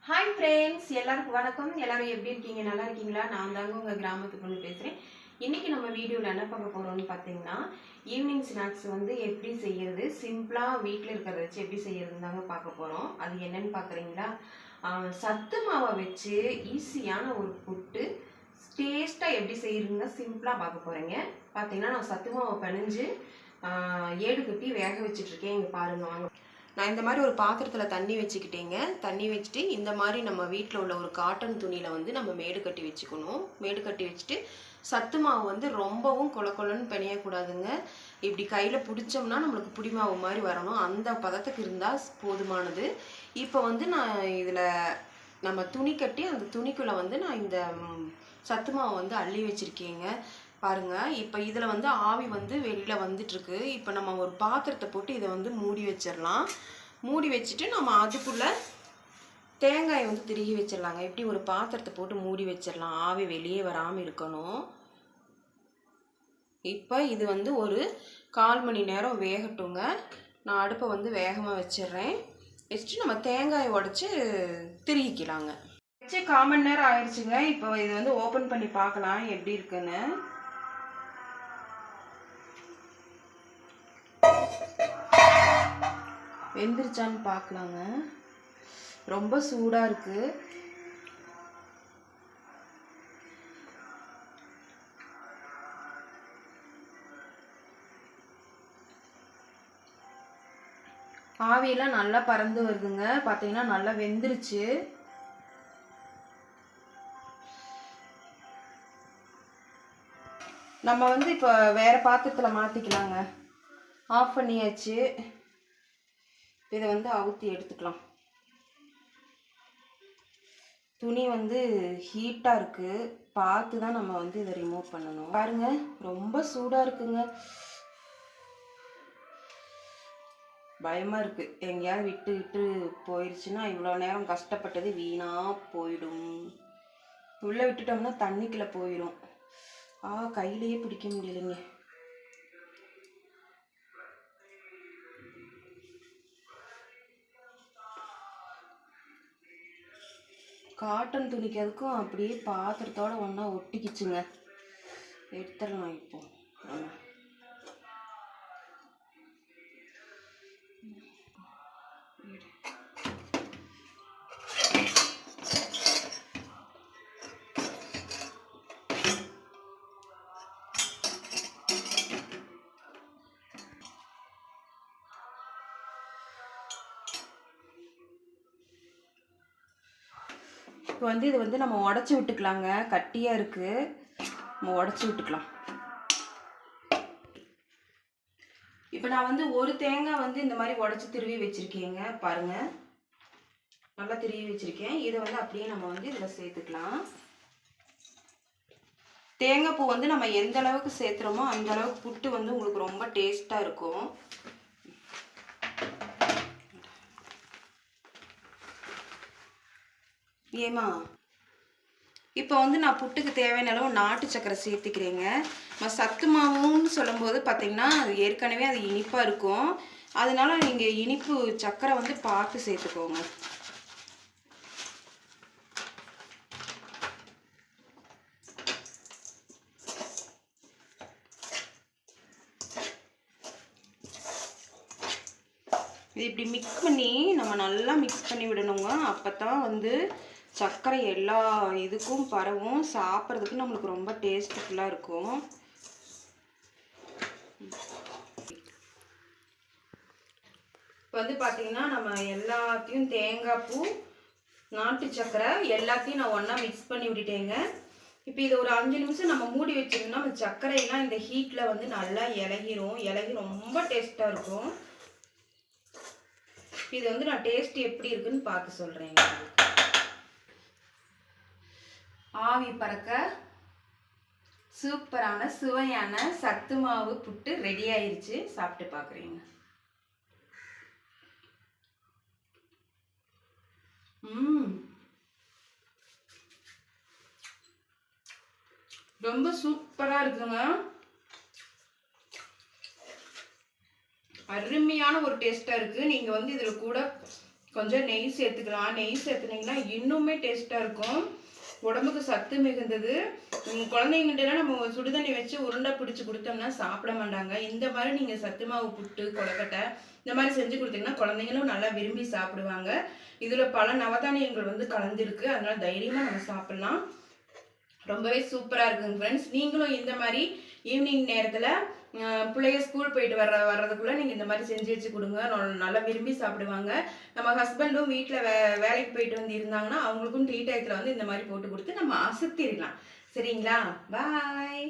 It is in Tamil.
ஹாய் ஃப்ரெண்ட்ஸ், எல்லாருக்கும் வணக்கம். எல்லாரும் எப்படி இருக்கீங்க? நல்லா இருக்கீங்களா? நான் தாங்க உங்கள் கிராமத்து பொண்ணு பேசுகிறேன். இன்றைக்கி நம்ம வீடியோவில் என்ன பார்க்க போகிறோம்னு பார்த்தீங்கன்னா, ஈவினிங் ஸ்நாக்ஸ் வந்து எப்படி செய்கிறது, சிம்பிளாக வீட்டில் இருக்கிறத வச்சு எப்படி செய்கிறதுன்னு தாங்க பார்க்க போகிறோம். அது என்னன்னு பார்க்குறீங்களா? சத்து மாவை வச்சு ஈஸியான ஒரு புட்டு டேஸ்ட்டாக எப்படி செய்கிறதுன்னு சிம்பிளாக பார்க்க போகிறேங்க. பார்த்தீங்கன்னா நான் சத்து மாவை பிணைஞ்சு ஏடு கட்டி வேக வச்சுட்ருக்கேன். இங்கே பாருங்கள் வாங்க. நான் இந்த மாதிரி ஒரு பாத்திரத்தில் தண்ணி வச்சுக்கிட்டேங்க. தண்ணி வச்சுட்டு இந்த மாதிரி நம்ம வீட்டில் உள்ள ஒரு காட்டன் துணியில் வந்து நம்ம மேடு கட்டி வச்சுக்கணும். மேடு கட்டி வச்சுட்டு சத்து மாவு வந்து ரொம்பவும் கொல கொலன்னு பிணையக்கூடாதுங்க. இப்படி கையில் பிடிச்சோம்னா நம்மளுக்கு புடி மாவு மாதிரி வரணும். அந்த பதத்துக்கு இருந்தால் போதுமானது. இப்போ வந்து நான் இதில் நம்ம துணி கட்டி அந்த துணிக்குள்ளே வந்து நான் இந்த சத்து மாவை வந்து அள்ளி வச்சுருக்கேங்க. பாருங்கள், இப்போ இதில் வந்து ஆவி வந்து வெளியில் வந்துட்டுருக்கு. இப்போ நம்ம ஒரு பாத்திரத்தை போட்டு இதை வந்து மூடி வச்சிடலாம். மூடி வச்சுட்டு நம்ம அதுக்குள்ளே தேங்காயை வந்து திருகி வச்சிடலாங்க. இப்படி ஒரு பாத்திரத்தை போட்டு மூடி வச்சிடலாம், ஆவி வெளியே வராமல் இருக்கணும். இப்போ இது வந்து ஒரு 1/4 மணி நேரம் வேகட்டுங்க. நான் அடுப்பை வந்து வேகமாக வச்சிடுறேன். வச்சுட்டு நம்ம தேங்காயை உடச்சி திருகிக்கலாங்க. வச்சு 1/4 மணி நேரம் ஆயிடுச்சுங்க. இப்போ இது வந்து ஓப்பன் பண்ணி பார்க்கலாம் எப்படி இருக்குன்னு. வெந்துருச்சான்னு பார்க்கலாங்க. ரொம்ப சூடாக இருக்குது. ஆவியெல்லாம் நல்லா பறந்து வருதுங்க. பார்த்தீங்கன்னா நல்லா வெந்துருச்சு. நம்ம வந்து இப்போ வேறு பாத்திரத்தில் மாற்றிக்கலாங்க. ஆஃப் பண்ணியாச்சு. இதை வந்து அவுத்தி எடுத்துக்கலாம். துணி வந்து ஹீட்டாக இருக்குது, பார்த்து தான் நம்ம வந்து இதை ரிமூவ் பண்ணணும். பாருங்க, ரொம்ப சூடாக இருக்குங்க. பயமாக இருக்குது, எங்கேயாவது விட்டு விட்டு போயிடுச்சுன்னா இவ்வளோ நேரம் கஷ்டப்பட்டது வீணாக போயிடும். உள்ளே விட்டுட்டோம்னா தண்ணிக்குள்ளே போயிடும். கையிலேயே பிடிக்க முடியலைங்க. காட்டன் துணிக்கு அதுக்கும் அப்படியே பாத்திரத்தோட ஒன்றா ஒட்டிக்கிச்சுங்க. எடுத்துடலாம் இப்போ. இப்போ வந்து இது வந்து நம்ம உடச்சி விட்டுக்கலாங்க. கட்டியாக இருக்குது, நம்ம உடச்சி விட்டுக்கலாம். இப்போ நான் வந்து ஒரு தேங்காய் வந்து இந்த மாதிரி உடச்சி திருவி வச்சுருக்கேங்க. பாருங்கள், நல்லா திருவி வச்சுருக்கேன். இதை வந்து அப்படியே நம்ம வந்து இதில் சேர்த்துக்கலாம். தேங்காய் பூ வந்து நம்ம எந்த அளவுக்கு சேர்த்துறோமோ அந்த அளவுக்கு புட்டு வந்து உங்களுக்கு ரொம்ப டேஸ்ட்டாக இருக்கும். ஏமா இப்போ வந்து நான் புட்டுக்கு தேவையான அளவு நாட்டு சக்கரை சேர்த்துக்கிறேங்க. நம்ம சத்து மாவுன்னு சொல்லும்போது பார்த்திங்கன்னா அது ஏற்கனவே அது இனிப்பாக இருக்கும். அதனால நீங்கள் இனிப்பு சக்கரை வந்து பார்த்து சேர்த்துக்கோங்க. இது இப்படி மிக்ஸ் பண்ணி நம்ம நல்லா மிக்ஸ் பண்ணி விடணுங்க. அப்போ தான் வந்து சர்க்கரை எல்லா இதுக்கும் பரவும், சாப்பிட்றதுக்கு நம்மளுக்கு ரொம்ப டேஸ்ட்ஃபுல்லாக இருக்கும். இப்போ வந்து பார்த்திங்கன்னா நம்ம எல்லாத்தையும் தேங்காய் பூ, நாட்டு சர்க்கரை எல்லாத்தையும் நான் ஒன்றா மிக்ஸ் பண்ணி விட்டுட்டேங்க. இப்போ இது ஒரு 5 நிமிஷம் நம்ம மூடி வச்சிருந்தோம்னா அந்த சர்க்கரையெல்லாம் இந்த ஹீட்டில் வந்து நல்லா இலகி ரொம்ப டேஸ்ட்டாக இருக்கும். இது வந்து நான் டேஸ்ட் எப்படி இருக்குன்னு பார்த்து சொல்கிறேங்க. ஆவி பறக்க சூப்பரான சுவையான சத்து மாவு புட்டு ரெடி ஆயிருச்சு. சாப்பிட்டு பார்க்குறீங்க. ரொம்ப சூப்பராக இருக்குங்க. அருமையான ஒரு டேஸ்ட்டாக இருக்குது. நீங்கள் வந்து இதில் கூட கொஞ்சம் நெய் சேர்த்துக்கலாம். நெய் சேர்த்துனீங்கன்னா இன்னுமே டேஸ்ட்டாக இருக்கும். உடம்புக்கு சத்து மிகுந்தது. குழந்தைங்கிட்டலாம் நம்ம சுடுதண்ணி வச்சு உருண்டை பிடிச்சி கொடுத்தோம்னா சாப்பிட மாட்டாங்க. இந்த மாதிரி நீங்கள் சத்து மாவு புட்டு கொழுக்கட்டை இந்த மாதிரி செஞ்சு கொடுத்தீங்கன்னா குழந்தைங்களும் நல்லா விரும்பி சாப்பிடுவாங்க. இதில் பல நவதானியங்கள் வந்து கலந்துருக்கு. அதனால தைரியமாக நம்ம சாப்பிட்லாம். ரொம்பவே சூப்பராக இருக்குங்க ஃப்ரெண்ட்ஸ். நீங்களும் இந்த மாதிரி ஈவினிங் நேரத்தில் பிள்ளைய ஸ்கூல் போயிட்டு வர்றதுக்குள்ளே நீங்கள் இந்த மாதிரி செஞ்சு வச்சு கொடுங்க. நல்லா விரும்பி சாப்பிடுவாங்க. நம்ம ஹஸ்பண்டும் வீட்டில் வேலைக்கு போயிட்டு வந்து இருந்தாங்கன்னா அவங்களுக்கும் டீ டயத்தில் வந்து இந்த மாதிரி போட்டு கொடுத்து நம்ம அசத்திடலாம். சரிங்களா? பாய்.